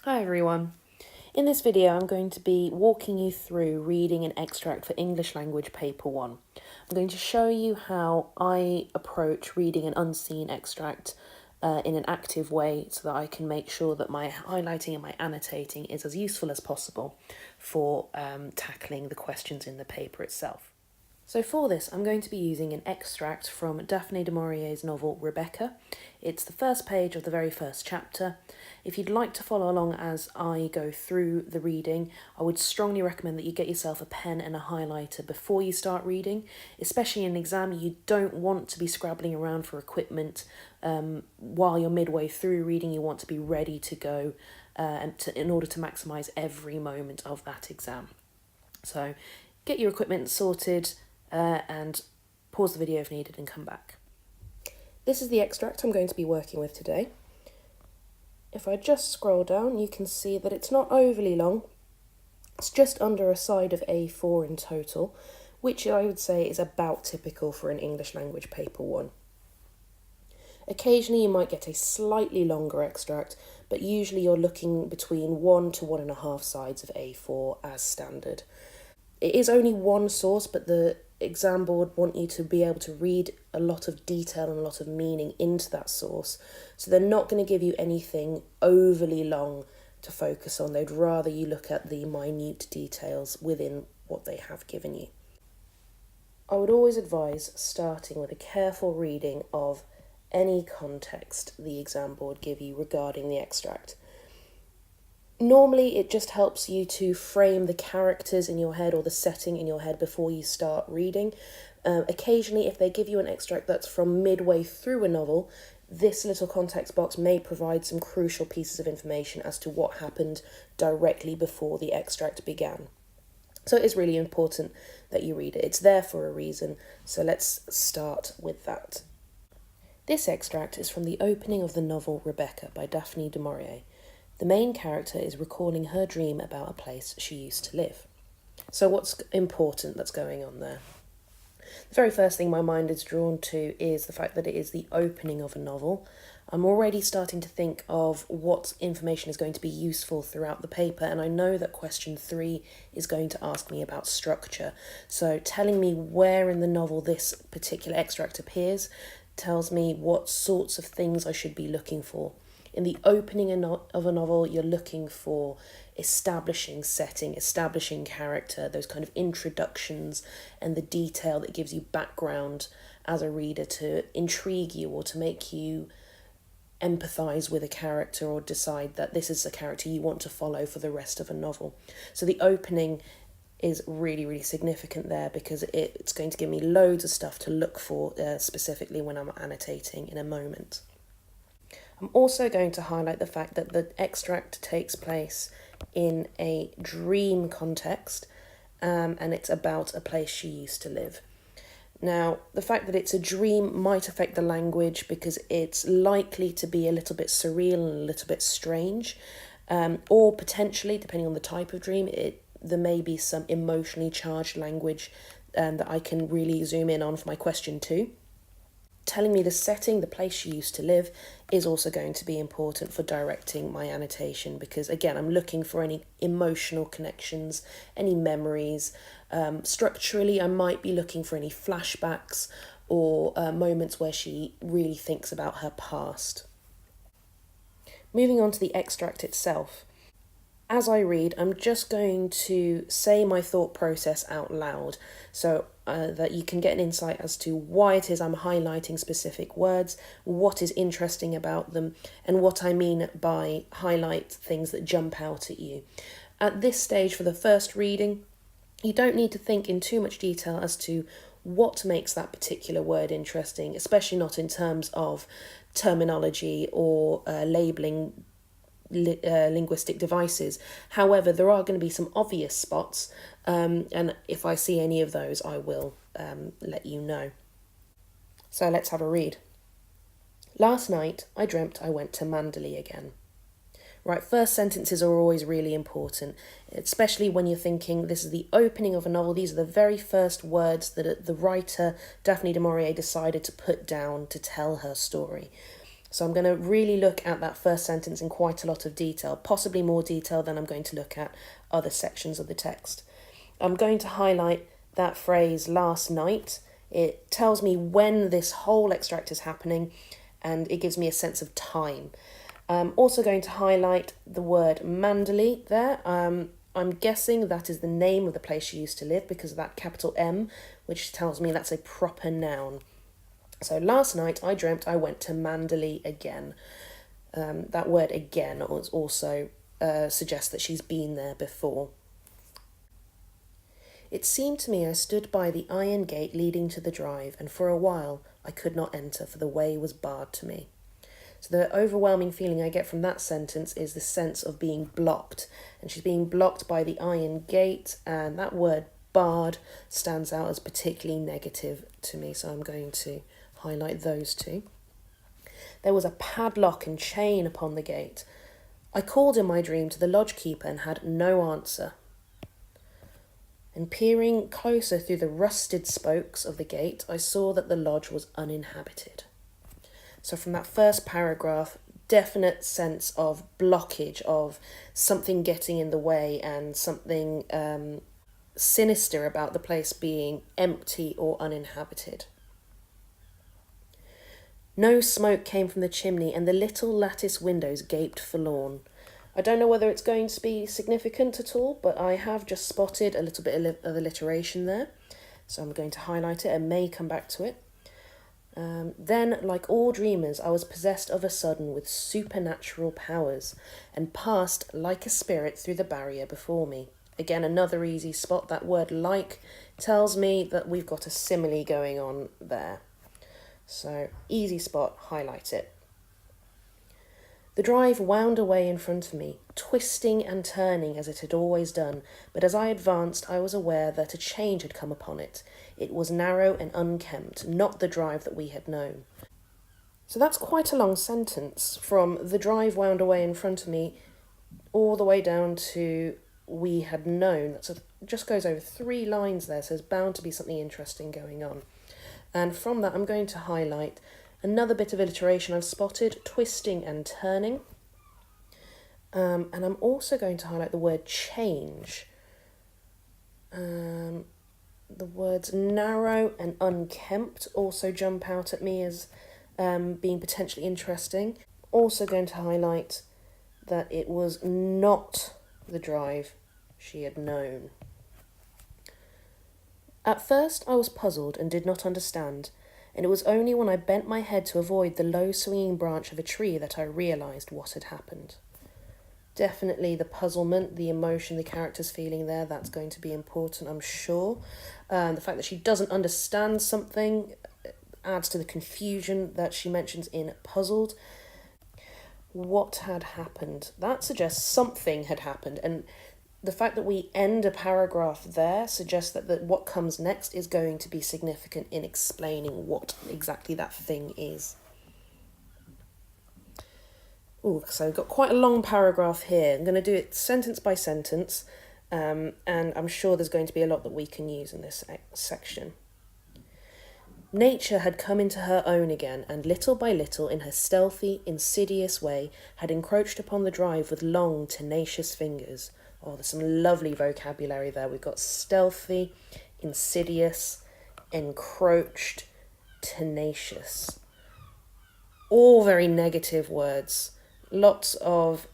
Hi everyone. In this video I'm going to be walking you through reading an extract for English Language Paper 1. I'm going to show you how I approach reading an unseen extract in an active way so that I can make sure that my highlighting and my annotating is as useful as possible for tackling the questions in the paper itself. So for this, I'm going to be using an extract from Daphne DuMaurier's novel Rebecca. It's the first page of the very first chapter. If you'd like to follow along as I go through the reading, I would strongly recommend that you get yourself a pen and a highlighter before you start reading. Especially in an exam, you don't want to be scrabbling around for equipment while you're midway through reading. You want to be ready to go in order to maximise every moment of that exam. So get your equipment sorted, and pause the video if needed and come back. This is the extract I'm going to be working with today. If I just scroll down, you can see that it's not overly long. It's just under a side of A4 in total, which I would say is about typical for an English Language Paper 1. Occasionally you might get a slightly longer extract, but usually you're looking between 1 to 1.5 sides of A4 as standard. It is only one source, but the exam board want you to be able to read a lot of detail and a lot of meaning into that source. So they're not going to give you anything overly long to focus on. They'd rather you look at the minute details within what they have given you. I would always advise starting with a careful reading of any context the exam board give you regarding the extract. Normally, it just helps you to frame the characters in your head or the setting in your head before you start reading. Occasionally, if they give you an extract that's from midway through a novel, this little context box may provide some crucial pieces of information as to what happened directly before the extract began. So it is really important that you read it. It's there for a reason, so let's start with that. This extract is from the opening of the novel Rebecca by Daphne DuMaurier. The main character is recalling her dream about a place she used to live. So what's important that's going on there? The very first thing my mind is drawn to is the fact that it is the opening of a novel. I'm already starting to think of what information is going to be useful throughout the paper, and I know that question 3 is going to ask me about structure. So telling me where in the novel this particular extract appears tells me what sorts of things I should be looking for. In the opening of a novel, you're looking for establishing setting, establishing character, those kind of introductions and the detail that gives you background as a reader to intrigue you or to make you empathise with a character or decide that this is a character you want to follow for the rest of a novel. So the opening is really, really significant there because it's going to give me loads of stuff to look for specifically when I'm annotating in a moment. I'm also going to highlight the fact that the extract takes place in a dream context, and it's about a place she used to live. Now, the fact that it's a dream might affect the language because it's likely to be a little bit surreal and a little bit strange, or potentially, depending on the type of dream, there may be some emotionally charged language that I can really zoom in on for my question 2. Telling me the setting, the place she used to live, is also going to be important for directing my annotation because, again, I'm looking for any emotional connections, any memories. Structurally, I might be looking for any flashbacks or moments where she really thinks about her past. Moving on to the extract itself. As I read, I'm just going to say my thought process out loud so that you can get an insight as to why it is I'm highlighting specific words, what is interesting about them, and what I mean by highlight things that jump out at you. At this stage, for the first reading, you don't need to think in too much detail as to what makes that particular word interesting, especially not in terms of terminology or labelling linguistic devices. However, there are going to be some obvious spots, and if I see any of those, I will let you know. So let's have a read. Last night, I dreamt I went to Mandalay again. Right, first sentences are always really important, especially when you're thinking this is the opening of a novel. These are the very first words that the writer, Daphne DuMaurier, decided to put down to tell her story. So I'm going to really look at that first sentence in quite a lot of detail, possibly more detail than I'm going to look at other sections of the text. I'm going to highlight that phrase last night. It tells me when this whole extract is happening and it gives me a sense of time. I'm also going to highlight the word Manderley there. I'm guessing that is the name of the place she used to live because of that capital M, which tells me that's a proper noun. So last night I dreamt I went to Manderley again. That word again also suggests that she's been there before. It seemed to me I stood by the iron gate leading to the drive, and for a while I could not enter, for the way was barred to me. So the overwhelming feeling I get from that sentence is the sense of being blocked. And she's being blocked by the iron gate, and that word barred stands out as particularly negative to me, so I'm going to highlight those two. There was a padlock and chain upon the gate. I called in my dream to the lodge keeper and had no answer. And peering closer through the rusted spokes of the gate, I saw that the lodge was uninhabited. So from that first paragraph, definite sense of blockage, of something getting in the way and something sinister about the place being empty or uninhabited. No smoke came from the chimney and the little lattice windows gaped forlorn. I don't know whether it's going to be significant at all, but I have just spotted a little bit of alliteration there. So I'm going to highlight it and may come back to it. Then, like all dreamers, I was possessed of a sudden with supernatural powers and passed like a spirit through the barrier before me. Again, another easy spot. That word like tells me that we've got a simile going on there. So, easy spot, highlight it. The drive wound away in front of me, twisting and turning as it had always done, but as I advanced I was aware that a change had come upon it. It was narrow and unkempt, not the drive that we had known. So that's quite a long sentence, from the drive wound away in front of me all the way down to we had known. That just goes over 3 lines there, so there's bound to be something interesting going on. And from that I'm going to highlight another bit of alliteration I've spotted, twisting and turning. And I'm also going to highlight the word change. The words narrow and unkempt also jump out at me as being potentially interesting. Also going to highlight that it was not the drive she had known. At first I was puzzled and did not understand, and it was only when I bent my head to avoid the low swinging branch of a tree that I realised what had happened. Definitely the puzzlement, the emotion the character's feeling there, that's going to be important, I'm sure. The fact that she doesn't understand something adds to the confusion that she mentions in puzzled. What had happened? That suggests something had happened, and the fact that we end a paragraph there suggests that what comes next is going to be significant in explaining what exactly that thing is. Ooh, so we've got quite a long paragraph here. I'm going to do it sentence by sentence, and I'm sure there's going to be a lot that we can use in this section. Nature had come into her own again, and little by little, in her stealthy, insidious way, had encroached upon the drive with long, tenacious fingers. Oh, there's some lovely vocabulary there. We've got stealthy, insidious, encroached, tenacious. All very negative words. Lots of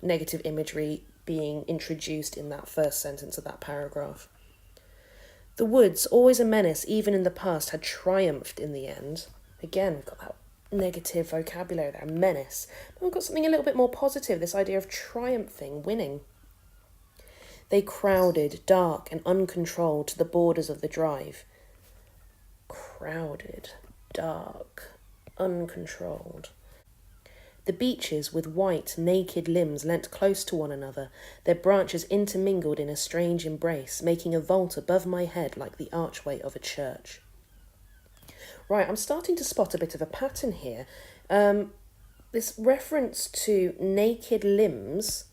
negative imagery being introduced in that first sentence of that paragraph. The woods, always a menace even in the past, had triumphed in the end. Again, we've got that negative vocabulary there, menace. But we've got something a little bit more positive, this idea of triumphing, winning. They crowded, dark and uncontrolled, to the borders of the drive. Crowded, dark, uncontrolled. The beeches, with white, naked limbs, leant close to one another, their branches intermingled in a strange embrace, making a vault above my head like the archway of a church. Right, I'm starting to spot a bit of a pattern here. This reference to naked limbs,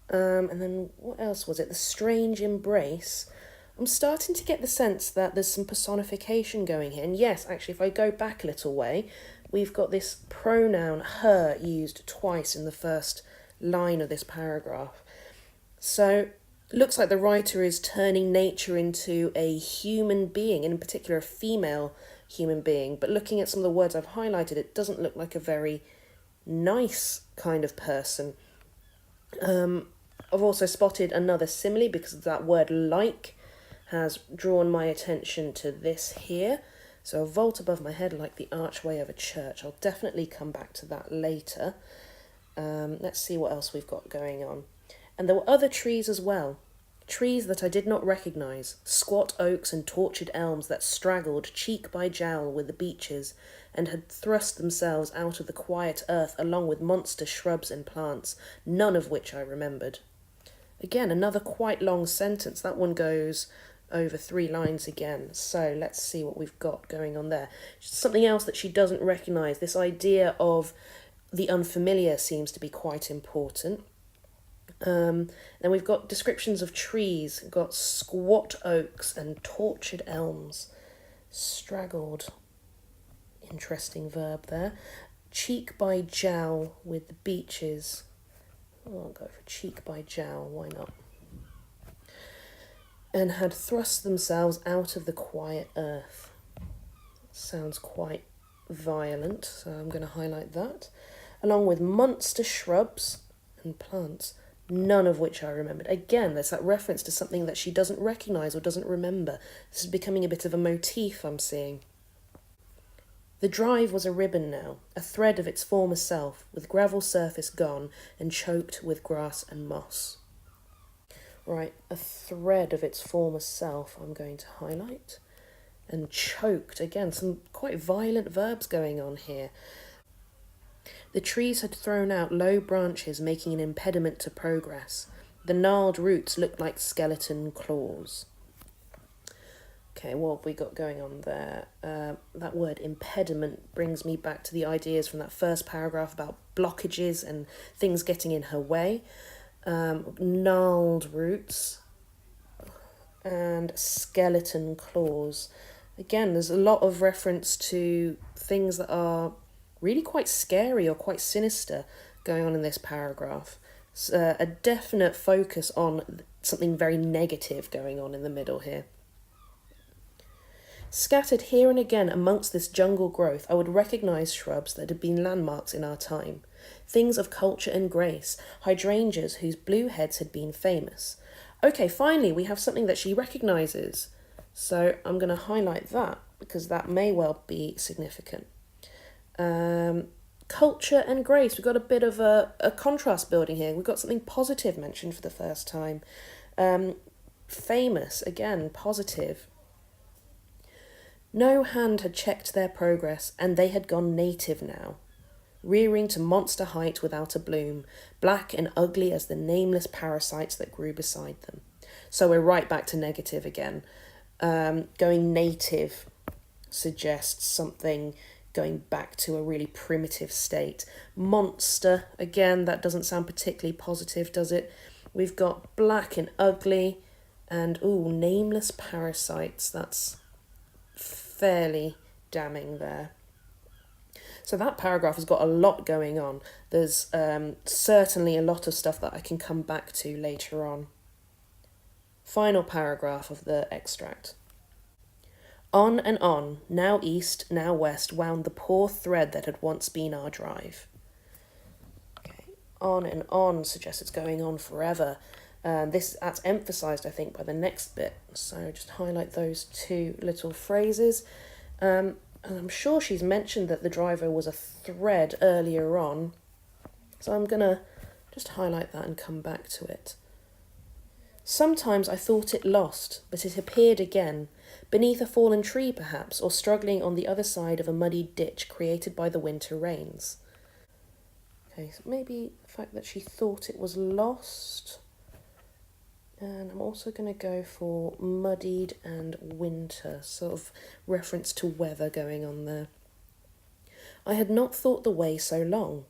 and then what else was it? The strange embrace. I'm starting to get the sense that there's some personification going here. And yes, actually, if I go back a little way, we've got this pronoun her used twice in the first line of this paragraph. So looks like the writer is turning nature into a human being, in particular a female human being. But looking at some of the words I've highlighted, it doesn't look like a very nice kind of person. I've also spotted another simile because that word like has drawn my attention to this here. So a vault above my head like the archway of a church. I'll definitely come back to that later. Let's see what else we've got going on. And there were other trees as well. Trees that I did not recognise, squat oaks and tortured elms that straggled cheek by jowl with the beeches and had thrust themselves out of the quiet earth along with monster shrubs and plants, none of which I remembered. Again, another quite long sentence. That one goes over 3 lines again. So let's see what we've got going on there. Something else that she doesn't recognise, this idea of the unfamiliar seems to be quite important. Then we've got descriptions of trees. We've got squat oaks and tortured elms. Straggled. Interesting verb there. Cheek by jowl with the beeches. Oh, I'll go for cheek by jowl, why not? And had thrust themselves out of the quiet earth. Sounds quite violent, so I'm going to highlight that. Along with monster shrubs and plants, none of which I remembered. Again, there's that reference to something that she doesn't recognise or doesn't remember. This is becoming a bit of a motif I'm seeing. The drive was a ribbon now, a thread of its former self, with gravel surface gone and choked with grass and moss. Right, a thread of its former self I'm going to highlight. And choked, again, some quite violent verbs going on here. The trees had thrown out low branches, making an impediment to progress. The gnarled roots looked like skeleton claws. Okay, what have we got going on there? That word impediment brings me back to the ideas from that first paragraph about blockages and things getting in her way. Gnarled roots and skeleton claws. Again, there's a lot of reference to things that are really quite scary or quite sinister going on in this paragraph. A definite focus on something very negative going on in the middle here. Scattered here and again amongst this jungle growth, I would recognise shrubs that had been landmarks in our time. Things of culture and grace, hydrangeas whose blue heads had been famous. Okay, finally we have something that she recognises. So I'm going to highlight that because that may well be significant. Culture and grace. We've got a bit of a contrast building here. We've got something positive mentioned for the first time. Famous, again, positive. No hand had checked their progress, and they had gone native now, rearing to monster height without a bloom, black and ugly as the nameless parasites that grew beside them. So we're right back to negative again. Going native suggests something going back to a really primitive state. Monster, again, that doesn't sound particularly positive, does it? We've got black and ugly, and, nameless parasites. That's fairly damning there. So that paragraph has got a lot going on. There's certainly a lot of stuff that I can come back to later on. Final paragraph of the extract. On and on, now east, now west, wound the poor thread that had once been our drive. Okay. On and on suggests it's going on forever. That's emphasised, I think, by the next bit. So just highlight those 2 little phrases. And I'm sure she's mentioned that the driver was a thread earlier on. So I'm going to just highlight that and come back to it. Sometimes I thought it lost, but it appeared again, beneath a fallen tree perhaps, or struggling on the other side of a muddy ditch created by the winter rains. Okay, so maybe the fact that she thought it was lost. And I'm also going to go for muddied and winter, sort of reference to weather going on there. I had not thought the way so long.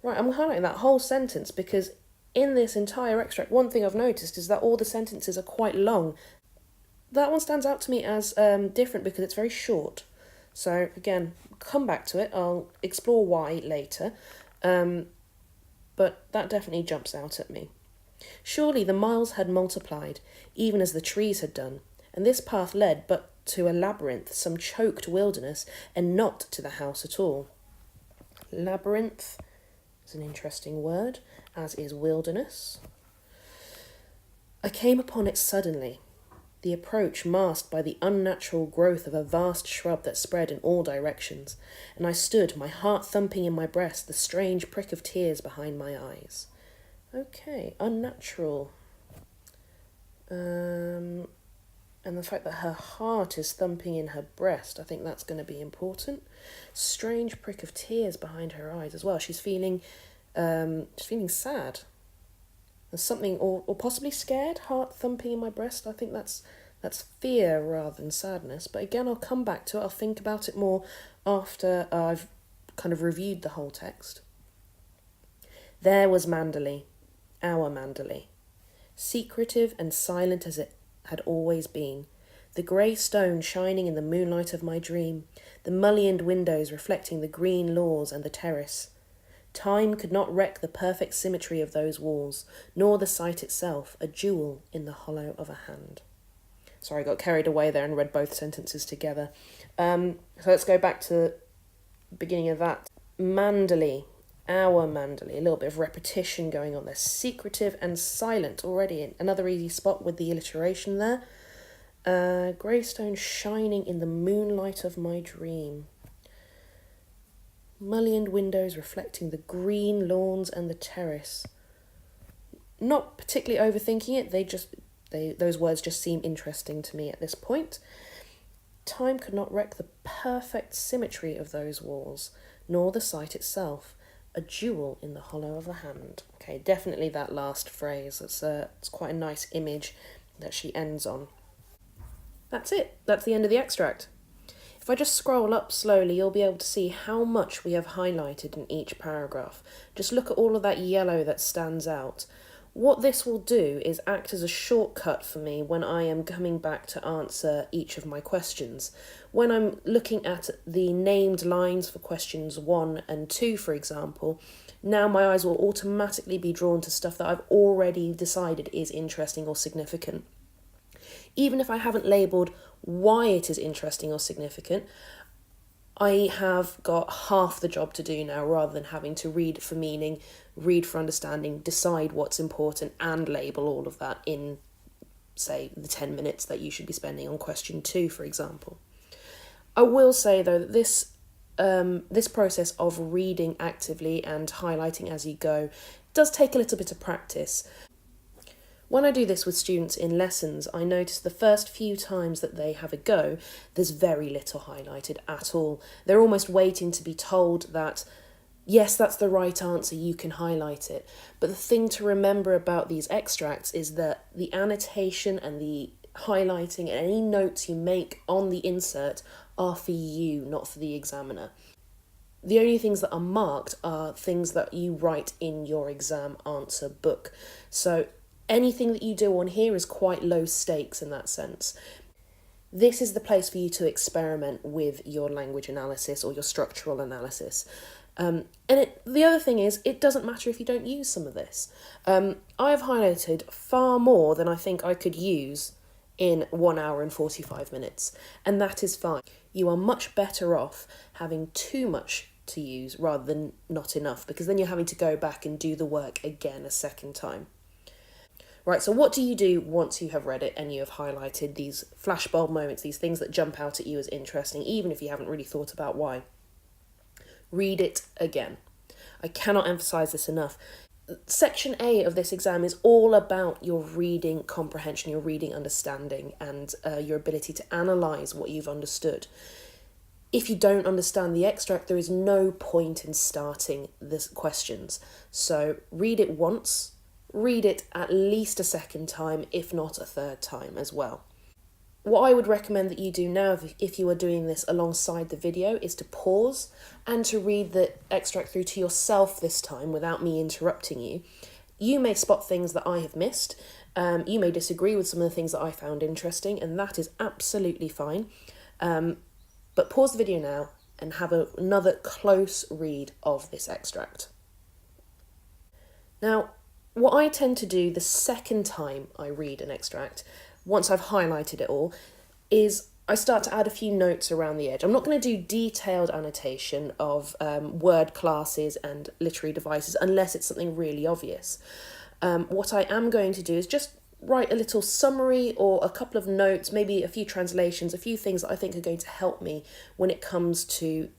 Right, I'm highlighting that whole sentence because in this entire extract, one thing I've noticed is that all the sentences are quite long. That one stands out to me as different because it's very short. So again, come back to it. I'll explore why later. But that definitely jumps out at me. Surely the miles had multiplied, even as the trees had done, and this path led but to a labyrinth, some choked wilderness, and not to the house at all. Labyrinth is an interesting word, as is wilderness. I came upon it suddenly, the approach masked by the unnatural growth of a vast shrub that spread in all directions, and I stood, my heart thumping in my breast, the strange prick of tears behind my eyes. Okay, unnatural. And the fact that her heart is thumping in her breast, I think that's going to be important. Strange prick of tears behind her eyes as well. She's feeling sad. There's something, or possibly scared, heart thumping in my breast. I think that's fear rather than sadness. But again, I'll come back to it. I'll think about it more after I've kind of reviewed the whole text. There was Manderley, our Manderley, secretive and silent as it had always been, the grey stone shining in the moonlight of my dream, the mullioned windows reflecting the green lawns and the terrace. Time could not wreck the perfect symmetry of those walls, nor the site itself, a jewel in the hollow of a hand. Sorry, I got carried away there and read both sentences together. So let's go back to the beginning of that. Manderley, our Manderley, a little bit of repetition going on there. Secretive and silent already. Another easy spot with the alliteration there. Greystone shining in the moonlight of my dream. Mullioned windows reflecting the green lawns and the terrace. Not particularly overthinking it, those words just seem interesting to me at this point. Time could not wreck the perfect symmetry of those walls, nor the site itself, a jewel in the hollow of a hand. Okay, definitely that last phrase. It's quite a nice image that she ends on. That's it. That's the end of the extract. If I just scroll up slowly, you'll be able to see how much we have highlighted in each paragraph. Just look at all of that yellow that stands out. What this will do is act as a shortcut for me when I am coming back to answer each of my questions. When I'm looking at the named lines for questions 1 and 2, for example, now my eyes will automatically be drawn to stuff that I've already decided is interesting or significant. Even if I haven't labelled why it is interesting or significant, I have got half the job to do now rather than having to read for meaning, read for understanding, decide what's important and label all of that in, say, the 10 minutes that you should be spending on question 2, for example. I will say, though, that this process of reading actively and highlighting as you go does take a little bit of practice. When I do this with students in lessons, I notice the first few times that they have a go, there's very little highlighted at all. They're almost waiting to be told that, yes, that's the right answer, you can highlight it. But the thing to remember about these extracts is that the annotation and the highlighting and any notes you make on the insert are for you, not for the examiner. The only things that are marked are things that you write in your exam answer book. So anything that you do on here is quite low stakes in that sense. This is the place for you to experiment with your language analysis or your structural analysis. The other thing is, it doesn't matter if you don't use some of this. I have highlighted far more than I think I could use in 1 hour and 45 minutes, and that is fine. You are much better off having too much to use rather than not enough, because then you're having to go back and do the work again a second time. Right, so what do you do once you have read it and you have highlighted these flashbulb moments, these things that jump out at you as interesting, even if you haven't really thought about why? Read it again. I cannot emphasise this enough. Section A of this exam is all about your reading comprehension, your reading understanding, and your ability to analyse what you've understood. If you don't understand the extract, there is no point in starting the questions. So read it once. Read it at least a second time, if not a third time as well. What I would recommend that you do now, if you are doing this alongside the video, is to pause and to read the extract through to yourself this time without me interrupting you. You may spot things that I have missed. You may disagree with some of the things that I found interesting, and that is absolutely fine. But pause the video now and have another close read of this extract. Now, what I tend to do the second time I read an extract, once I've highlighted it all, is I start to add a few notes around the edge. I'm not going to do detailed annotation of word classes and literary devices unless it's something really obvious. What I am going to do is just write a little summary or a couple of notes, maybe a few translations, a few things that I think are going to help me when it comes to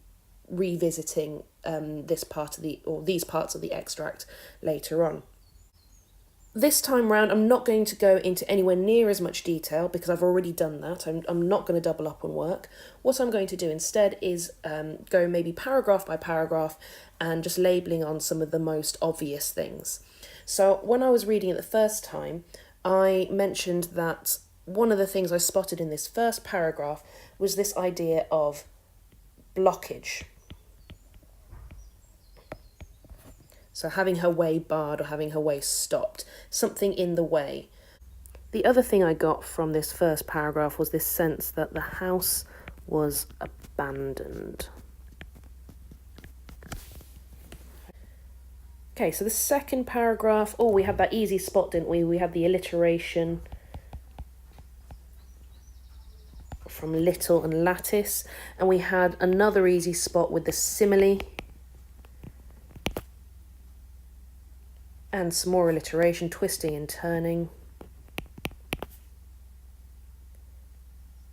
revisiting these parts of the extract later on. This time round, I'm not going to go into anywhere near as much detail because I've already done that. I'm not going to double up on work. What I'm going to do instead is go maybe paragraph by paragraph and just labelling on some of the most obvious things. So when I was reading it the first time, I mentioned that one of the things I spotted in this first paragraph was this idea of blockage. So having her way barred or having her way stopped, something in the way. The other thing I got from this first paragraph was this sense that the house was abandoned. Okay, so the second paragraph, we had that easy spot, didn't we? We had the alliteration from little and lattice, and we had another easy spot with the simile and some more alliteration, twisting and turning.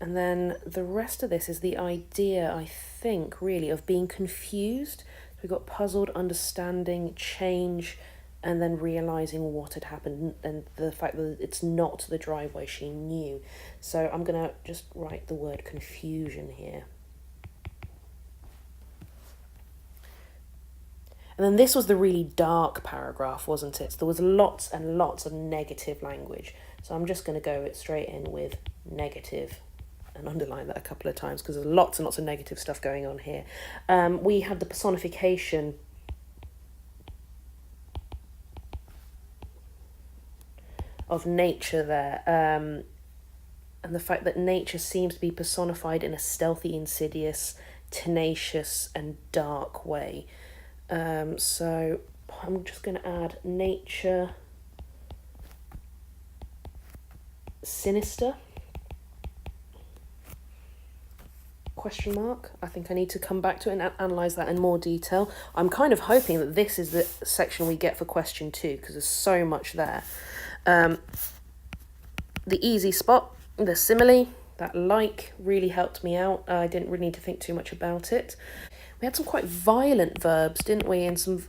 And then the rest of this is the idea, I think, really, of being confused. We've got puzzled, understanding, change, and then realising what had happened and the fact that it's not the driveway she knew. So I'm going to just write the word confusion here. And then this was the really dark paragraph, wasn't it? So there was lots and lots of negative language. So I'm just going to go straight in with negative and underline that a couple of times because there's lots and lots of negative stuff going on here. We had the personification of nature there, and the fact that nature seems to be personified in a stealthy, insidious, tenacious and dark way. So I'm just going to add nature sinister ? I think I need to come back to it and analyse that in more detail. I'm kind of hoping that this is the section we get for question 2 because there's so much there. The easy spot, the simile, that like really helped me out. I didn't really need to think too much about it. We had some quite violent verbs, didn't we, and some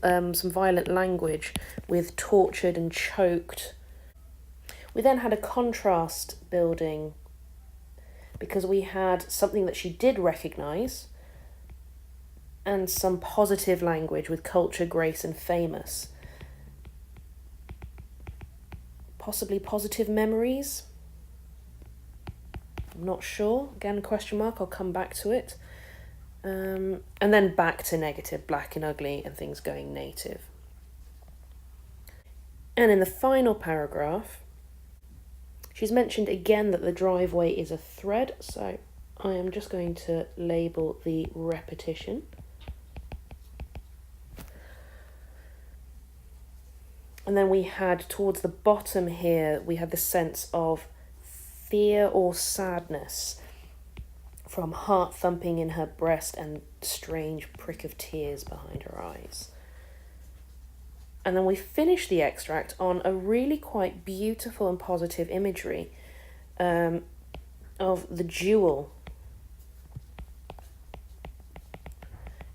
violent language with tortured and choked. We then had a contrast building because we had something that she did recognise and some positive language with culture, grace and famous. Possibly positive memories. I'm not sure. Again, question mark, I'll come back to it. And then back to negative, black and ugly and things going native. And in the final paragraph, she's mentioned again that the driveway is a thread, so I am just going to label the repetition. And then we had, towards the bottom here, we had the sense of fear or sadness from heart thumping in her breast and strange prick of tears behind her eyes. And then we finish the extract on a really quite beautiful and positive imagery of the jewel.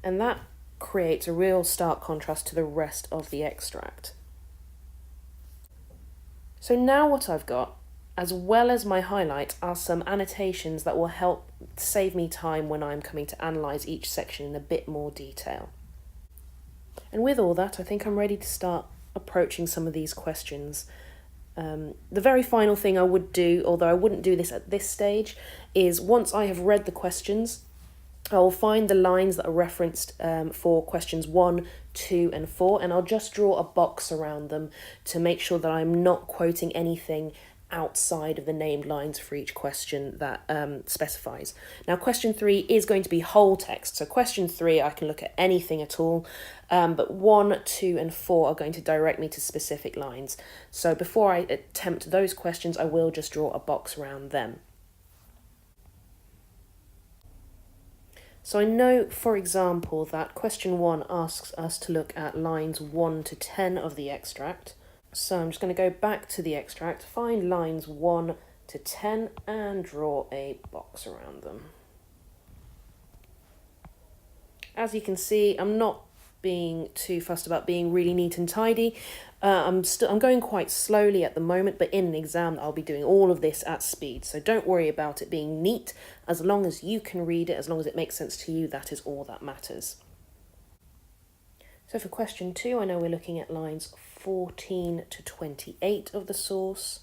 And that creates a real stark contrast to the rest of the extract. So now what I've got, as well as my highlight, are some annotations that will help save me time when I'm coming to analyse each section in a bit more detail. And with all that, I think I'm ready to start approaching some of these questions. The very final thing I would do, although I wouldn't do this at this stage, is once I have read the questions, I will find the lines that are referenced for questions 1, 2 and 4, and I'll just draw a box around them to make sure that I'm not quoting anything outside of the named lines for each question that specifies. Now, question 3 is going to be whole text. So question 3, I can look at anything at all, but 1, 2, and 4 are going to direct me to specific lines. So before I attempt those questions, I will just draw a box around them. So I know, for example, that question 1 asks us to look at lines 1 to 10 of the extract. So I'm just going to go back to the extract, find lines 1 to 10 and draw a box around them. As you can see, I'm not being too fussed about being really neat and tidy. I'm going quite slowly at the moment, but in an exam I'll be doing all of this at speed. So don't worry about it being neat. As long as you can read it, as long as it makes sense to you, that is all that matters. So for question 2, I know we're looking at lines 14 to 28 of the source.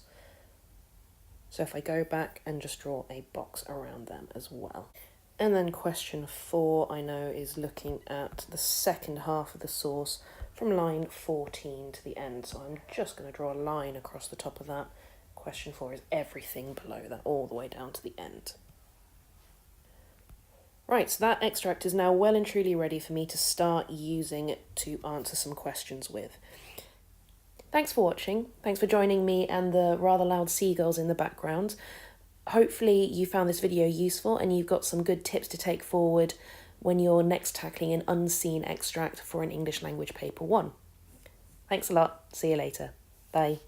So if I go back and just draw a box around them as well. And then question 4, I know, is looking at the second half of the source from line 14 to the end. So I'm just going to draw a line across the top of that. Question 4 is everything below that, all the way down to the end. Right, so that extract is now well and truly ready for me to start using to answer some questions with. Thanks for watching. Thanks for joining me and the rather loud seagulls in the background. Hopefully you found this video useful and you've got some good tips to take forward when you're next tackling an unseen extract for an English language paper 1. Thanks a lot. See you later. Bye.